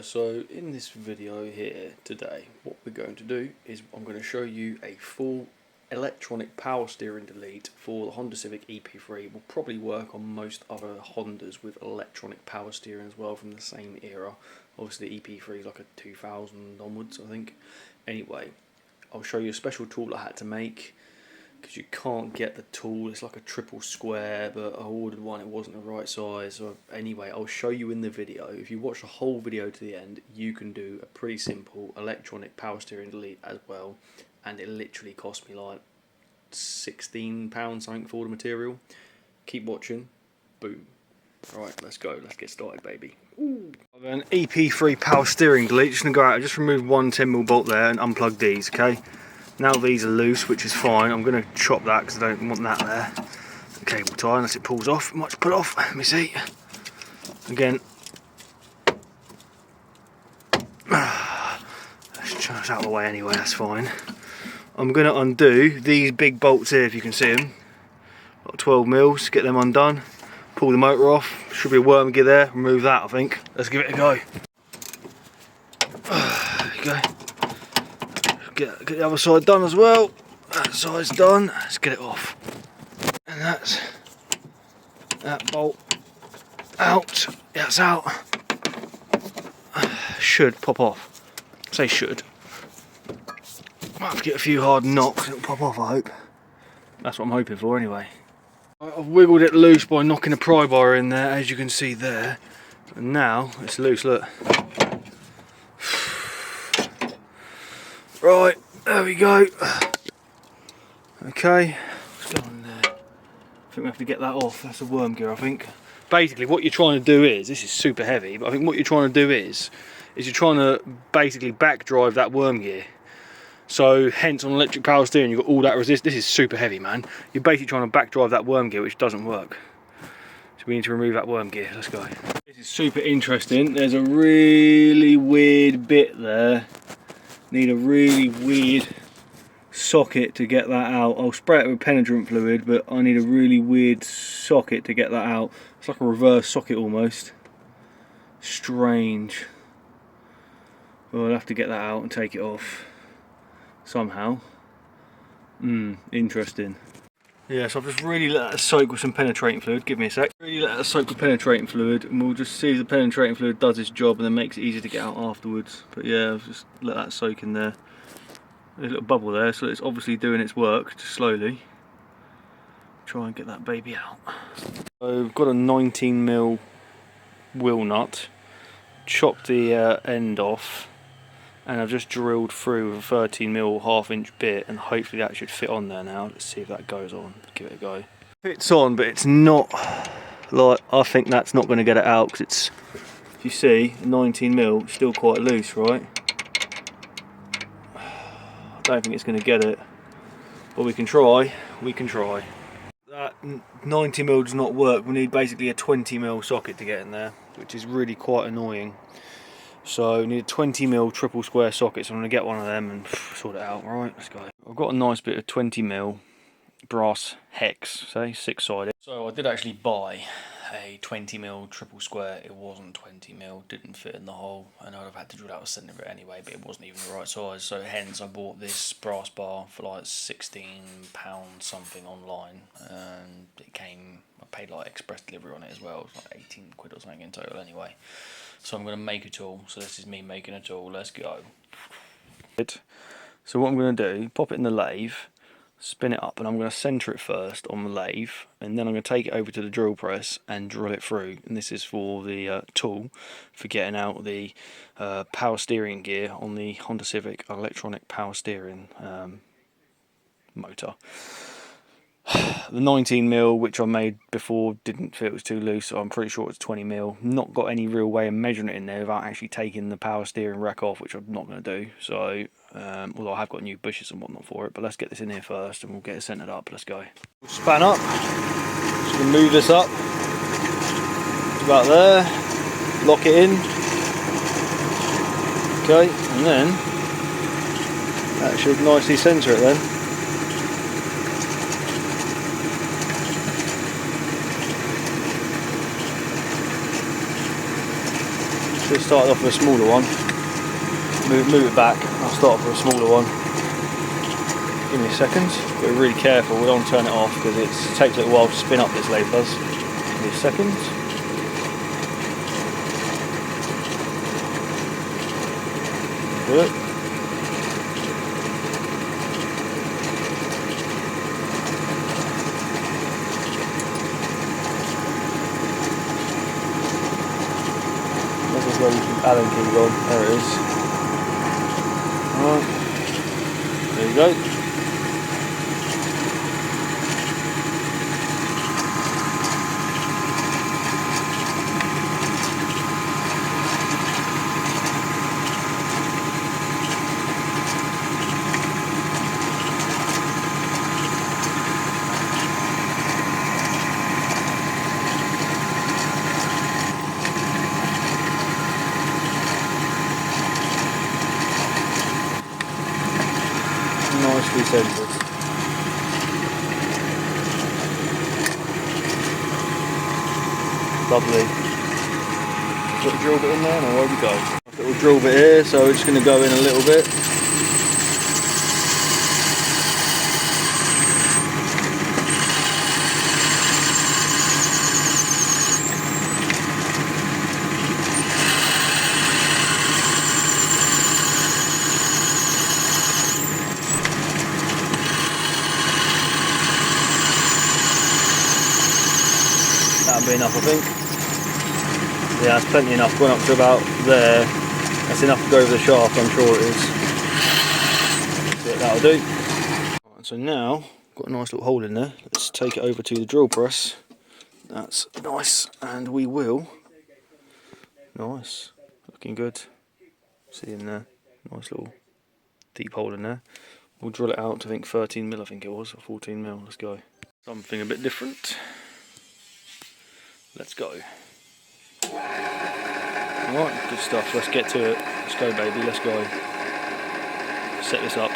So in this video here today, what we're going to do is I'm going to show you a full electronic power steering delete for the Honda Civic EP3. Will probably work on most other Hondas with electronic power steering as well from the same era. Obviously the EP3 is like a 2000 onwards, I think. Anyway, I'll show you a special tool I had to make, because you can't get the tool. It's like a triple square, but I ordered one, it wasn't the right size. So anyway, I'll show you in the video. If you watch the whole video to the end, you can do a pretty simple electronic power steering delete as well, and it literally cost me like £16 something for the material. Keep watching. Boom. Alright, let's go, let's get started, baby. I've got an EP3 power steering delete. Just gonna go out, just remove one 10mm bolt there and unplug these, okay? Now these are loose, which is fine. I'm going to chop that because I don't want that there. The cable tie, unless it pulls off. It might pull off. Let me see. Again. Let's try this out of the way anyway, that's fine. I'm going to undo these big bolts here, if you can see them. Got 12mm, get them undone. Pull the motor off. Should be a worm gear there. Remove that, I think. Let's give it a go. There you go. Get the other side done as well. That side's done. Let's get it off. And that's that bolt out. Yeah, it's out. Should pop off. Say should. Might have to get a few hard knocks. It'll pop off, I hope. That's what I'm hoping for anyway. I've wiggled it loose by knocking a pry bar in there, as you can see there. And now it's loose, look. Right, there we go. Okay, what's going on there? I think we have to get that off. That's a worm gear, I think. Basically, what you're trying to do is, this is super heavy, but I think what you're trying to do is you're trying to basically back drive that worm gear. So, hence on electric power steering, you've got all that resist. This is super heavy, man. You're basically trying to back drive that worm gear, which doesn't work. So we need to remove that worm gear. Let's go. This is super interesting. There's a really weird bit there. Need a really weird socket to get that out. I'll spray it with penetrant fluid, but I need a really weird socket to get that out. It's like a reverse socket almost. Strange. Well, I'll have to get that out and take it off somehow. Interesting. Yeah, so I've just really let that soak with some penetrating fluid. Give me a sec. Really let that soak with penetrating fluid, and we'll just see if the penetrating fluid does its job and then makes it easy to get out afterwards. But yeah, I've just let that soak in there. There's a little bubble there, so it's obviously doing its work, just slowly. Try and get that baby out. So I've got a 19mm wheel nut, chopped the end off, and I've just drilled through with a 13mm 1/2 inch bit, and hopefully that should fit on there now. Let's see if that goes on. Give it a go. Fits on, but it's not, like, I think that's not going to get it out, because it's, if you see, 19mm, still quite loose, right? I don't think it's going to get it, but we can try. That 90mm does not work. We need basically a 20mm socket to get in there, which is really quite annoying. So we need a 20mm triple square socket, so I'm going to get one of them and sort it out. Right, let's go. I've got a nice bit of 20mm brass hex, say 6-sided. So I did actually buy a 20mm triple square. It wasn't 20mm, didn't fit in the hole, and I'd have had to drill out a centre of it anyway, but it wasn't even the right size. So hence I bought this brass bar for like £16 something online, and it came, I paid like express delivery on it as well. It was like 18 quid or something in total anyway. So I'm going to make a tool. So this is me making a tool. Let's go. So what I'm going to do, pop it in the lathe, spin it up, and I'm going to centre it first on the lathe, and then I'm going to take it over to the drill press and drill it through. And this is for the tool for getting out the power steering gear on the Honda Civic electronic power steering motor. The 19mm, which I made before, didn't fit, it was too loose, so I'm pretty sure it's 20mm. Not got any real way of measuring it in there without actually taking the power steering rack off, which I'm not going to do. So, although I have got new bushes and whatnot for it, but let's get this in here first and we'll get it centered up. Let's go. Span up. Just going to move this up. It's about there. Lock it in. Okay, and then that should nicely centre it then. Should have started off with a smaller one. Move it back. I'll start off with a smaller one. Give me a second. But be really careful. We don't want to turn it off because it takes a little while to spin up this lathe does. Give me a second. Good. This is where you keep Allen keys on. There it is. Alright. There you go. Nicely centred. Lovely. Put a drill bit in there and away we go. Little drill bit here, so we're just going to go in a little bit. That'll be enough, I think. Yeah, that's plenty enough. Gone up to about there. That's enough to go over the shaft, I'm sure it is. So that'll do. Right, so now, got a nice little hole in there. Let's take it over to the drill press. That's nice, and we will. Nice, looking good. See in there, nice little deep hole in there. We'll drill it out to, I think 13mm, I think it was, or 14mm. Let's go. Something a bit different. Let's go. Alright, good stuff. Let's get to it. Let's go, baby. Let's go. Set this up.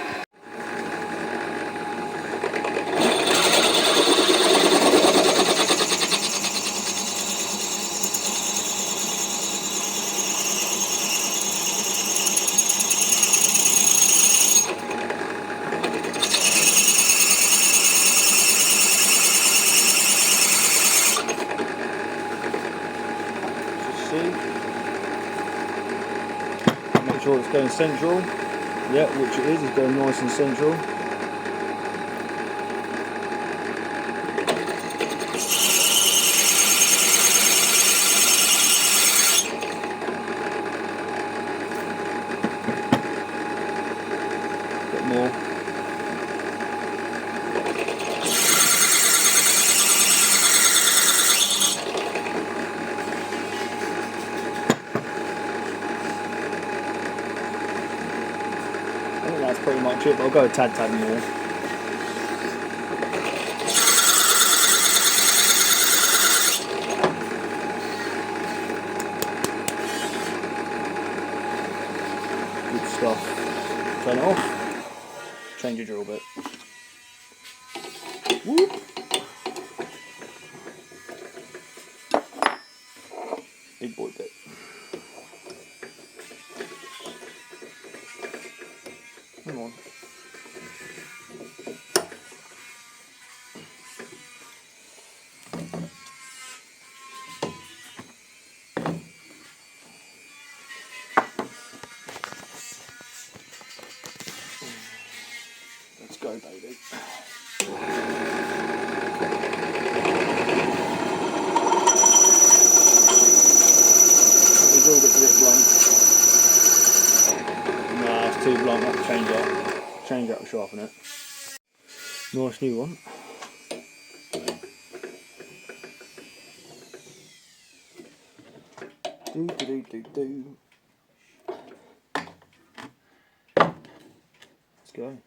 Make sure it's going central. Yeah, which it is. It's going nice and central. Bit more. That's pretty much it, but I'll go a tad more. Good stuff. Turn it off. Change your drill bit. Whoop. Big boy bit. Come on. Let's go, baby. The drill bit's a bit blunt. Nah, it's too blunt. I have to change that. Change that to sharpen it. Nice new one. Do do do do do. Let's go.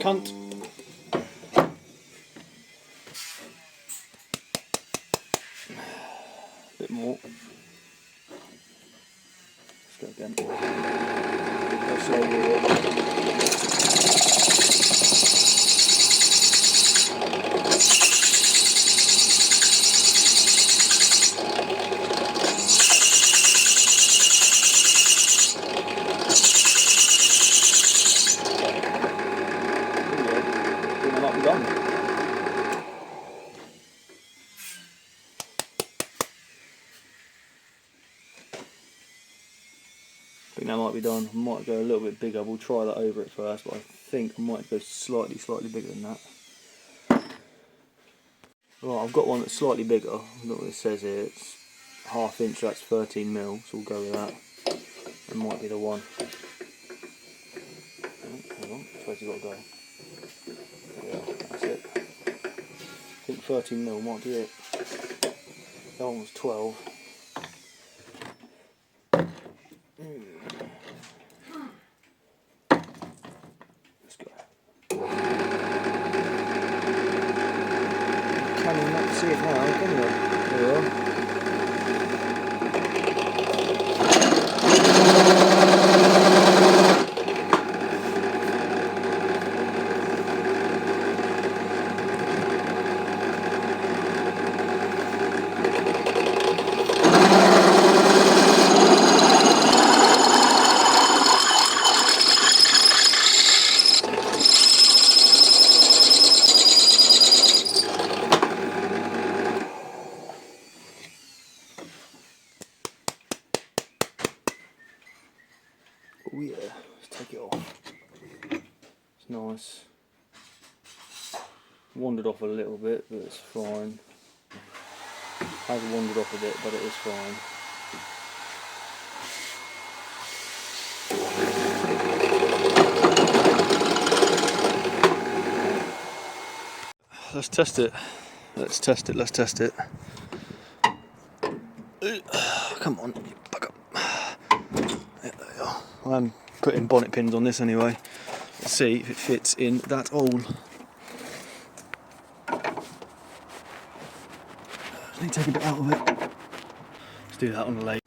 Cunt. bit more. Let's go again. Go slowly here. I think that might be done. I might go a little bit bigger. We'll try that over it first, but I think I might go slightly bigger than that. Right, I've got one that's slightly bigger. I don't know what it says here. It's 1/2 inch, that's 13mm, so we'll go with that. That might be the one. Oh, hang on, where's it got to go? Yeah, that's it. I think 13mm might be it. That one was 12. Let's go. Can you not see it now, can you? There we are. Oh yeah, let's take it off. It's nice. Wandered off a little bit, but it's fine. Has wandered off a bit, but it is fine. Let's test it. Let's test it. Let's test it. Come on, back up. There we are. I'm putting bonnet pins on this anyway. Let's see if it fits in that hole. Just need to take a bit out of it. Let's do that on the lathe.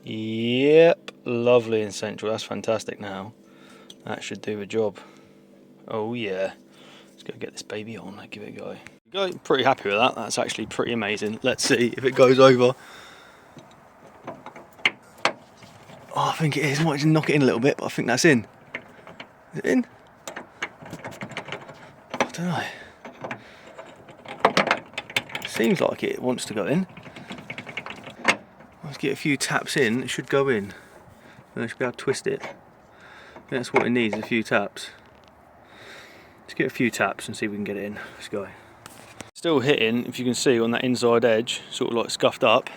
Yep, lovely and central. That's fantastic now. That should do the job. Oh yeah. Let's go get this baby on. Give it a go. Pretty happy with that. That's actually pretty amazing. Let's see if it goes over. Oh, I think it is. I might just knock it in a little bit, but I think that's in. Is it in? I don't know. Seems like it wants to go in. Let's get a few taps in. It should go in. And I should be able to twist it. I think that's what it needs, a few taps. Let's get a few taps and see if we can get it in. Let's go. Still hitting, if you can see, on that inside edge, sort of like scuffed up.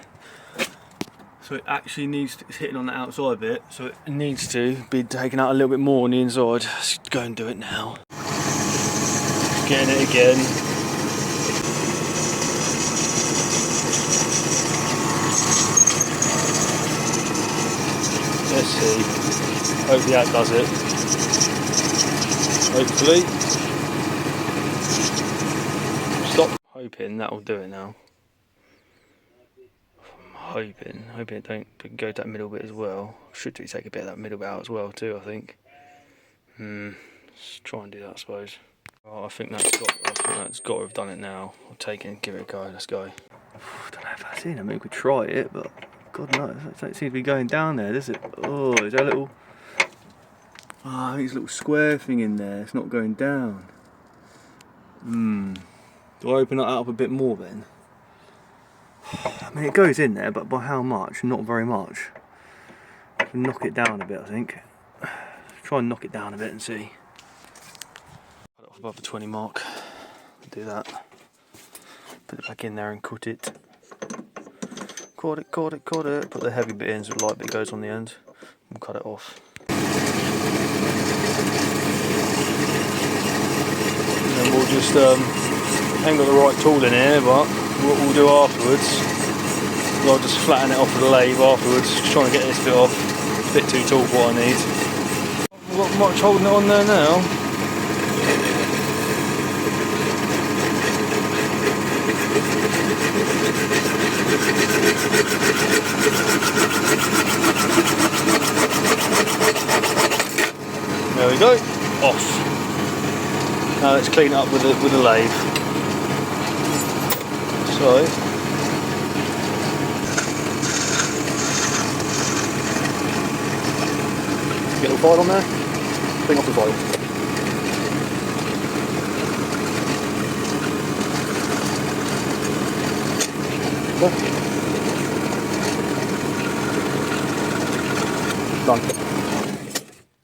So it actually needs to, it's hitting on the outside bit, so it needs to be taken out a little bit more on the inside. Let's go and do it now. Getting it again. Let's see. Hopefully that does it. Hopefully. Stop. Hoping that'll do it now. Hoping it don't go to that middle bit as well. Should we take a bit of that middle bit out as well too, I think. Let's try and do that, I suppose. Oh, I think that's got to have done it now. I'll take it and give it a go. Let's go. I don't know if that's in. I mean, we could try it, but God knows, it don't seem to be going down there, does it? Oh, is there a little? Oh, I think there's a little square thing in there. It's not going down. Do I open that up a bit more then? I mean, it goes in there, but by how much? Not very much. Knock it down a bit, I think. Try and knock it down a bit and see. Cut it off a above the 20 mark. Do that. Put it back in there and cut it. Cut it. Put the heavy bit in so the light bit goes on the end. And cut it off. And then we'll just, ain't got the right tool in here, but what we'll do afterwards, I'll just flatten it off with the lathe afterwards, just trying to get this bit off. It's a bit too tall for what I need. I've got much holding it on there now. There we go, off. Now let's clean it up with the lathe. So, get a little foil on there, clean off the foil. Done.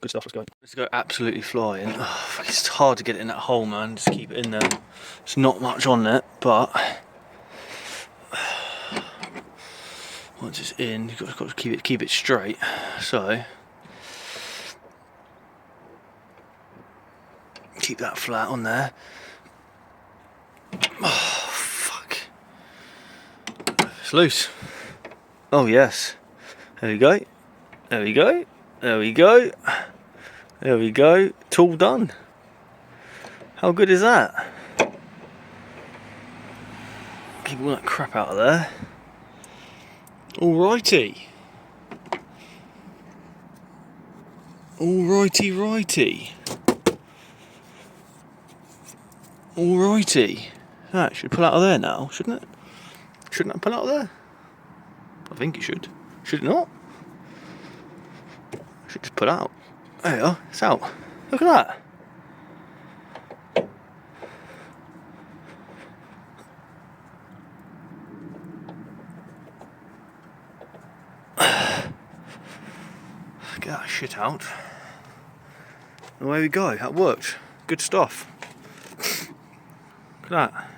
Good stuff, let's go. Let's go absolutely flying. Oh, it's hard to get it in that hole, man, just keep it in there. There's not much on it, but once it's in, you've got to keep it straight. So keep that flat on there. Oh fuck. It's loose. Oh yes. There we go. There we go. There we go. There we go. Tool done. How good is that? Keep all that crap out of there. Alrighty. Alrighty. Alrighty. That should pull out of there now, shouldn't it? Shouldn't that pull out of there? I think it should. Should it not? Should just pull out. There you are, it's out. Look at that. Get that shit out. And away we go, that worked. Good stuff. Look at that.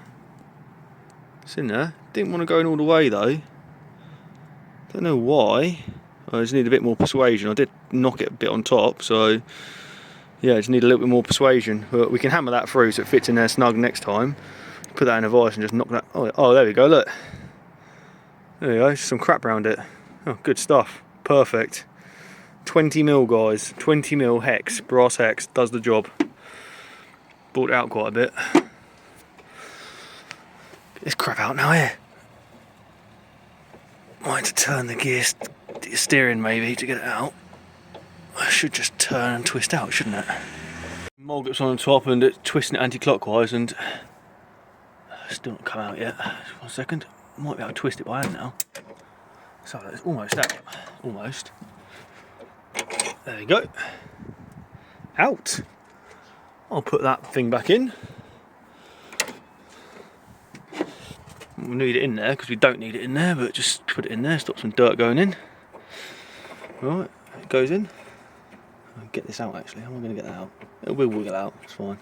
It's in there. Didn't want to go in all the way though. Don't know why. I just need a bit more persuasion. I did knock it a bit on top, so yeah, I just need a little bit more persuasion. But we can hammer that through so it fits in there snug next time. Put that in a vise and just knock that. Oh, there we go, look. There we go, just some crap around it. Oh, good stuff. Perfect. 20mm, guys. 20mm hex, brass hex, does the job. Brought it out quite a bit. Get this crap out now here. Might have to turn the steering maybe to get it out. I should just turn and twist out, shouldn't it? Mole grips on the top and it's twisting it anti-clockwise and still not come out yet. Just 1 second. Might be able to twist it by hand now. So it's almost out. Almost. There you go. Out. I'll put that thing back in. We need it in there because we don't need it in there, but just put it in there, stop some dirt going in. Right, it goes in. I'll get this out actually. How am I going to get that out? It will wiggle out, it's fine.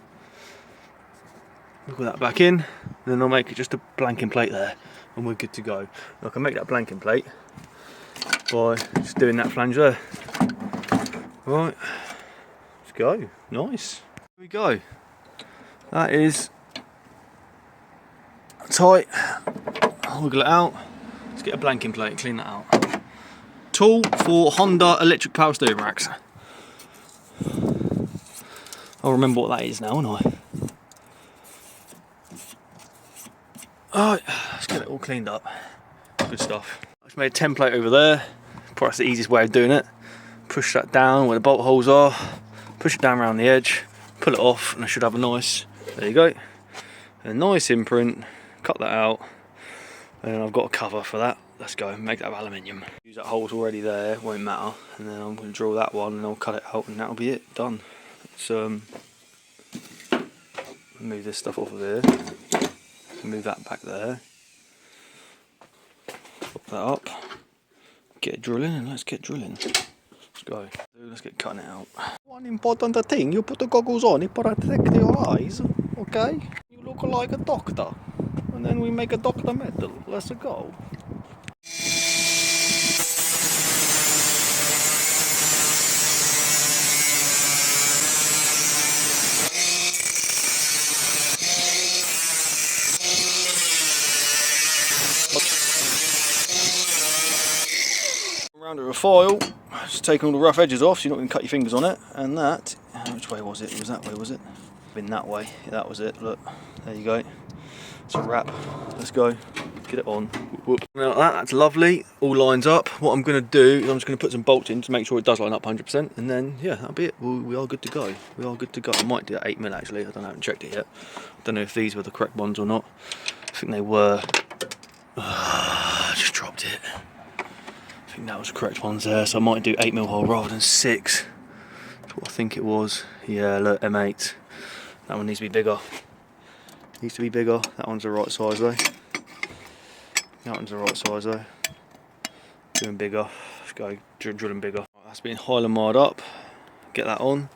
Wiggle that back in, and then I'll make it just a blanking plate there, and we're good to go. I can make that blanking plate by just doing that flange there. Right, let's go. Nice. Here we go. That is tight. I'll wiggle it out. Let's get a blanking plate and clean that out. Tool for Honda electric power steering racks. I'll remember what that is now, won't I? Alright, let's get it all cleaned up. Good stuff. I just made a template over there. Probably that's the easiest way of doing it. Push that down where the bolt holes are. Push it down around the edge. Pull it off and I should have a nice, there you go. A nice imprint. Cut that out. And then I've got a cover for that. Let's go and make that of aluminium. Use that hole's already there, won't matter. And then I'm going to drill that one and I'll cut it out and that'll be it, done. Let's move this stuff off of here. Move that back there. Pop that up. Get drilling and let's get drilling. Let's go. Let's get cutting it out. One important thing, you put the goggles on, it protects your eyes, okay? You look like a doctor. And then we make a doctor medal. Let's go. Around with a file, just taking all the rough edges off so you're not going to cut your fingers on it. And that, which way was it? It was that way, was it? Been that way. Yeah, that was it. Look, there you go. It's a wrap. Let's go. Get it on. Whoop, whoop. Now that's lovely. All lines up. What I'm going to do is I'm just going to put some bolts in to make sure it does line up 100%. And then, yeah, that'll be it. We are good to go. We are good to go. I might do 8mm actually. I haven't checked it yet. I don't know if these were the correct ones or not. I think they were. I just dropped it. I think that was the correct ones there. So I might do 8mm hole rather than 6. That's what I think it was. Yeah, look, M8. That one needs to be bigger. Needs to be bigger. That one's the right size though. That one's the right size though. Doing bigger. Let's go drilling bigger. Right, that's been Hylamarred up. Get that on.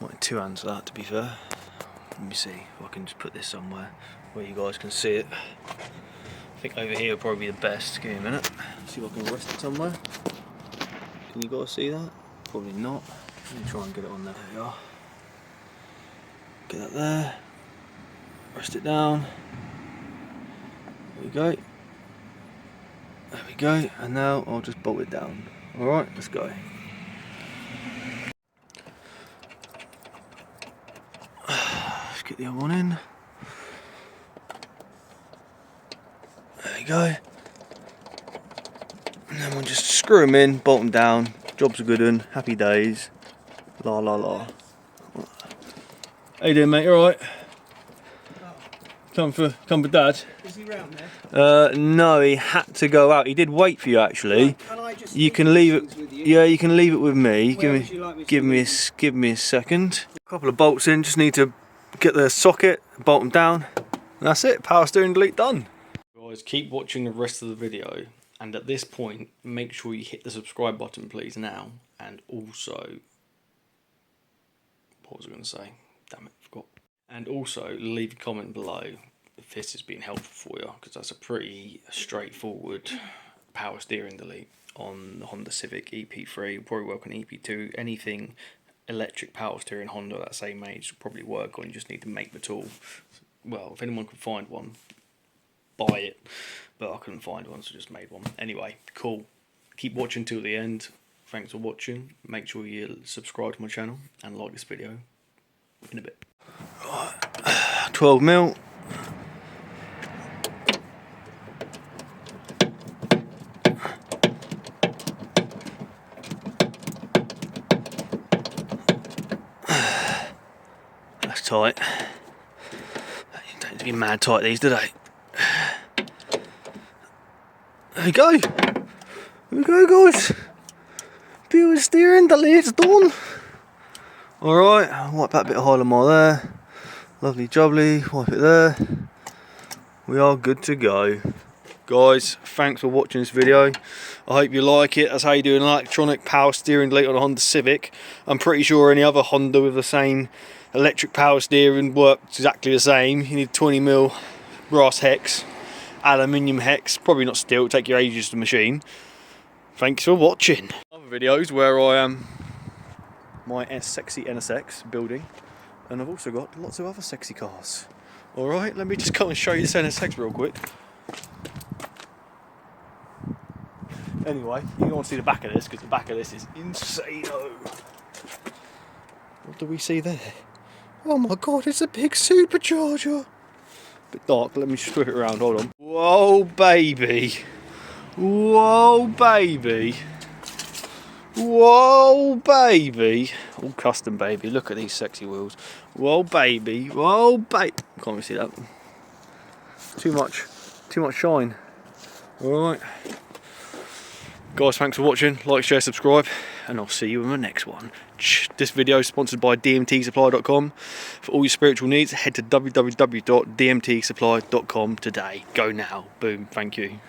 Might need 2 hands for that, to be fair. Let me see if I can just put this somewhere where you guys can see it. I think over here will probably be the best. Give me a minute. See if I can rest it somewhere. Can you guys see that? Probably not. Let me try and get it on there. There we are. Get that there. Rest it down. There we go. There we go. And now I'll just bolt it down. Alright, let's go. Let's get the other one in. There you go. And then we'll just screw them in, bolt them down. Job's a good one. Happy days. La la la. How you doing, mate? You alright? Come for Dad. Is he round there? No, he had to go out. He did wait for you actually. Can I just you can leave it. with you? Yeah, you can leave it with me. Where would you like me to Give me a second. A couple of bolts in. Just need to get the socket, bolt them down. And that's it. Power steering delete done. Guys, keep watching the rest of the video. And at this point, make sure you hit the subscribe button, please, now. And also, what was I going to say? Damn it, forgot. And also, leave a comment below if this has been helpful for you, because that's a pretty straightforward power steering delete on the Honda Civic EP3. It'll probably work on EP2. Anything electric power steering Honda that same age will probably work on. You just need to make the tool. Well, if anyone can find one, buy it. But I couldn't find one, so just made one. Anyway, cool. Keep watching till the end. Thanks for watching. Make sure you subscribe to my channel and like this video. In a bit. Right. 12mm. That's tight. They don't need to be mad tight these, do they? There we go. There we go, guys. Power steering delete's done. Alright, wipe that bit of Hylamar there. Lovely jubbly, wipe it there. We are good to go. Guys, thanks for watching this video. I hope you like it. That's how you do an electronic power steering delete on a Honda Civic. I'm pretty sure any other Honda with the same electric power steering works exactly the same. You need 20mm brass hex, aluminium hex, probably not steel, it'll take you ages to machine. Thanks for watching. Other videos where I am my sexy NSX building, and I've also got lots of other sexy cars. Alright, let me just come and show you this NSX real quick. Anyway, you don't want to see the back of this because the back of this is insane-o. What do we see there? Oh my god, it's a big supercharger. Bit dark, let me just flip it around, hold on. Whoa baby. Whoa baby. Whoa baby. All custom baby, look at these sexy wheels. Whoa baby, whoa baby. Can't even see that. Too much shine. Alright. Guys, thanks for watching. Like, share, subscribe, and I'll see you in the next one. This video is sponsored by dmtsupply.com. For all your spiritual needs, head to www.dmtsupply.com today. Go now. Boom. Thank you.